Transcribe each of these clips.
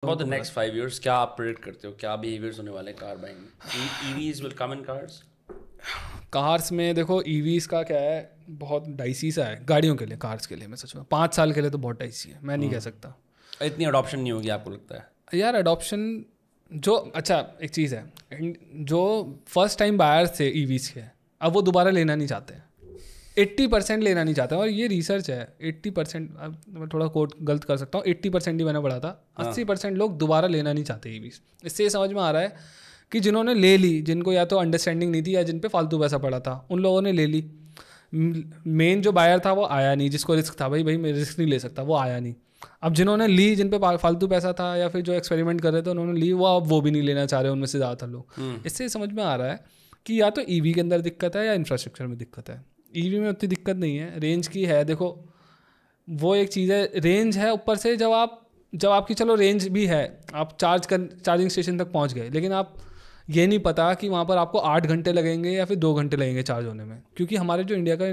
About the next 5 years, क्या आप predict करते हो, क्या बिहेवियर्स होने वाले कार बाइंग में? EVs will come in cars? Cars में देखो ईवीज का क्या है, बहुत डाइसी सा है गाड़ियों के लिए। कार्स के लिए मैं सच में 5 साल के लिए तो बहुत डाइसी है, मैं नहीं कह सकता। इतनी अडॉप्शन नहीं होगी आपको लगता है? यार अडॉप्शन जो अच्छा एक चीज़ है, जो फर्स्ट टाइम बायर्स थे ईवीज के, अब वो दोबारा लेना नहीं चाहते हैं। 80% लेना नहीं चाहते हैं, और ये रिसर्च है 80%। अब मैं थोड़ा कोट गलत कर सकता हूँ, 80% ही मैंने पढ़ा था। 80% लोग दोबारा लेना नहीं चाहते ईवीज। इससे ये समझ में आ रहा है कि जिन्होंने ले ली, जिनको या तो अंडरस्टैंडिंग नहीं थी या जिन पे फालतू पैसा पड़ा था, उन लोगों ने ले ली। मेन जो बायर था वो आया नहीं, जिसको रिस्क था भाई मैं रिस्क नहीं ले सकता, वो आया नहीं। अब जिन्होंने ली, जिन पे फालतू पैसा था या फिर जो एक्सपेरिमेंट कर रहे थे उन्होंने ली, वो अब वो भी नहीं लेना चाह रहे उनमें से ज़्यादातर लोग। इससे समझ में आ रहा है कि या तो ईवी के अंदर दिक्कत है या इंफ्रास्ट्रक्चर में दिक्कत है। ईवी में उतनी दिक्कत नहीं है, रेंज की है। देखो वो एक चीज़ है, रेंज है। ऊपर से जब आपकी चलो रेंज भी है, आप चार्जिंग स्टेशन तक पहुंच गए, लेकिन आप ये नहीं पता कि वहाँ पर आपको 8 घंटे लगेंगे या फिर 2 घंटे लगेंगे चार्ज होने में। क्योंकि हमारे जो इंडिया का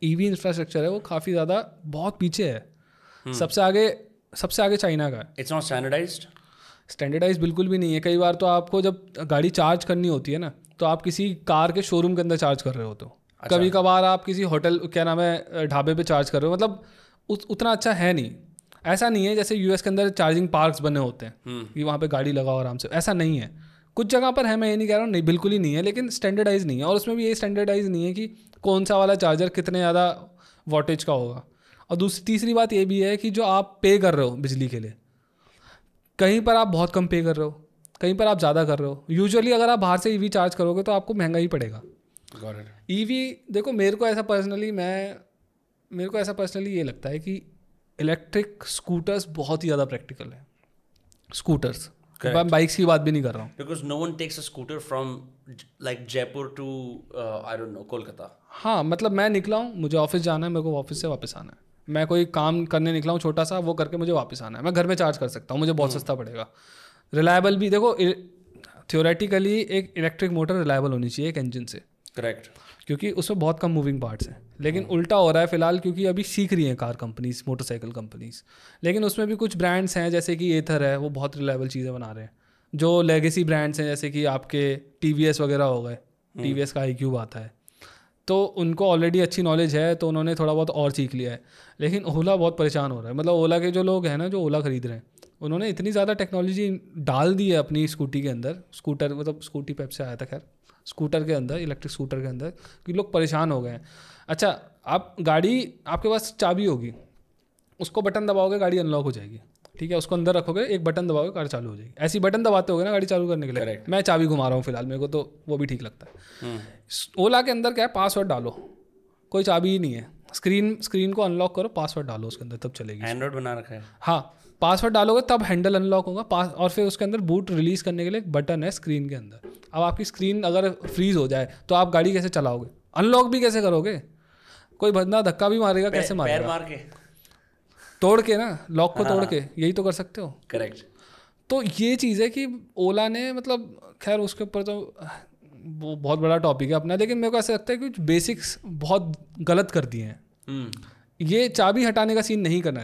ईवी इंफ्रास्ट्रक्चर है वो काफ़ी ज़्यादा बहुत पीछे है। सबसे आगे चाइना का है। इट्स नॉट स्टैंडर्डाइज बिल्कुल भी नहीं है। कई बार तो आपको जब गाड़ी चार्ज करनी होती है ना, तो आप किसी कार के शोरूम के अंदर चार्ज कर रहे हो, तो कभी कभार आप किसी होटल क्या नाम है ढाबे पे चार्ज कर रहे हो। मतलब उतना अच्छा है नहीं। ऐसा नहीं है जैसे यूएस के अंदर चार्जिंग पार्क्स बने होते हैं कि वहाँ पे गाड़ी लगाओ आराम से, ऐसा नहीं है। कुछ जगह पर है, मैं ये नहीं कह रहा हूँ नहीं, बिल्कुल ही नहीं है, लेकिन स्टैंडर्डाइज नहीं है। और उसमें भी ये स्टैंडर्डाइज नहीं है कि कौन सा वाला चार्जर कितने ज़्यादा वोटेज का होगा। और तीसरी बात ये भी है कि जो आप पे कर रहे हो बिजली के लिए, कहीं पर आप बहुत कम पे कर रहे हो, कहीं पर आप ज़्यादा कर रहे हो। यूजुअली अगर आप बाहर से ईवी चार्ज करोगे तो आपको महंगा ही पड़ेगा। ईवी देखो, मेरे को ऐसा पर्सनली ये लगता है कि इलेक्ट्रिक स्कूटर्स बहुत ही ज़्यादा प्रैक्टिकल है। स्कूटर्स, मैं बाइक्स की बात भी नहीं कर रहा हूँ। Because no one takes a scooter from like Jaipur to I don't know Kolkata. हाँ, मतलब मैं निकला हूँ, मुझे ऑफिस जाना है, मेरे को ऑफिस से वापस आना है, मैं कोई काम करने निकला हूँ छोटा सा, वो करके मुझे वापस आना है, मैं घर में चार्ज कर सकता हूँ, मुझे बहुत सस्ता पड़ेगा। रिलायबल भी देखो, थ्योरेटिकली एक इलेक्ट्रिक मोटर रिलायबल होनी चाहिए एक इंजन से। करेक्ट। क्योंकि उसमें बहुत कम मूविंग पार्ट्स हैं। लेकिन उल्टा हो रहा है फिलहाल, क्योंकि अभी सीख रही हैं कार कंपनीज, मोटरसाइकिल कंपनीज। लेकिन उसमें भी कुछ ब्रांड्स हैं जैसे कि एथर है, वो बहुत रिलायबल चीज़ें बना रहे हैं। जो लेगेसी ब्रांड्स हैं जैसे कि आपके टीवीएस वगैरह हो गए, टीवीएस का iQube आता है, तो उनको ऑलरेडी अच्छी नॉलेज है, तो उन्होंने थोड़ा बहुत और सीख लिया है। लेकिन ओला बहुत परेशान हो रहा है। मतलब ओला के जो लोग हैं ना, जो ओला खरीद रहे हैं, उन्होंने इतनी ज़्यादा टेक्नोलॉजी डाल दी है अपनी स्कूटी के अंदर, स्कूटर मतलब स्कूटी पेप से आया था, खैर स्कूटर के अंदर, इलेक्ट्रिक स्कूटर के अंदर, कि लोग परेशान हो गए हैं। अच्छा, आप गाड़ी, आपके पास चाबी होगी, उसको बटन दबाओगे गाड़ी अनलॉक हो जाएगी, ठीक है। उसको अंदर रखोगे, एक बटन दबाओगे कार चालू हो जाएगी। ऐसी बटन दबाते होगे ना गाड़ी चालू करने के लिए। Correct. मैं चाबी घुमा रहा हूँ फिलहाल, मेरे को तो वो भी ठीक लगता है। ओला के अंदर क्या है, पासवर्ड डालो, कोई चाबी ही नहीं है। स्क्रीन को अनलॉक करो, पासवर्ड डालो उसके अंदर, तब चलेगी। एंड्रॉइड बना रखा है। हाँ, पासवर्ड डालोगे तब हैंडल अनलॉक होगा। और फिर उसके अंदर बूट रिलीज करने के लिए एक बटन है स्क्रीन के अंदर। अब आपकी स्क्रीन अगर फ्रीज हो जाए तो आप गाड़ी कैसे चलाओगे, अनलॉक भी कैसे करोगे? कोई बंदा धक्का भी मारेगा, कैसे मारेगा? पैर मार के, तोड़ के ना, लॉक को तोड़ के, यही तो कर सकते हो। करेक्ट। तो ये चीज़ है कि ओला ने, मतलब खैर उसके ऊपर तो वो बहुत बड़ा टॉपिक है अपना, लेकिन मेरे को ऐसा लगता है कि बेसिक्स बहुत गलत कर दिए हैं। ये चाबी हटाने का सीन नहीं करना है।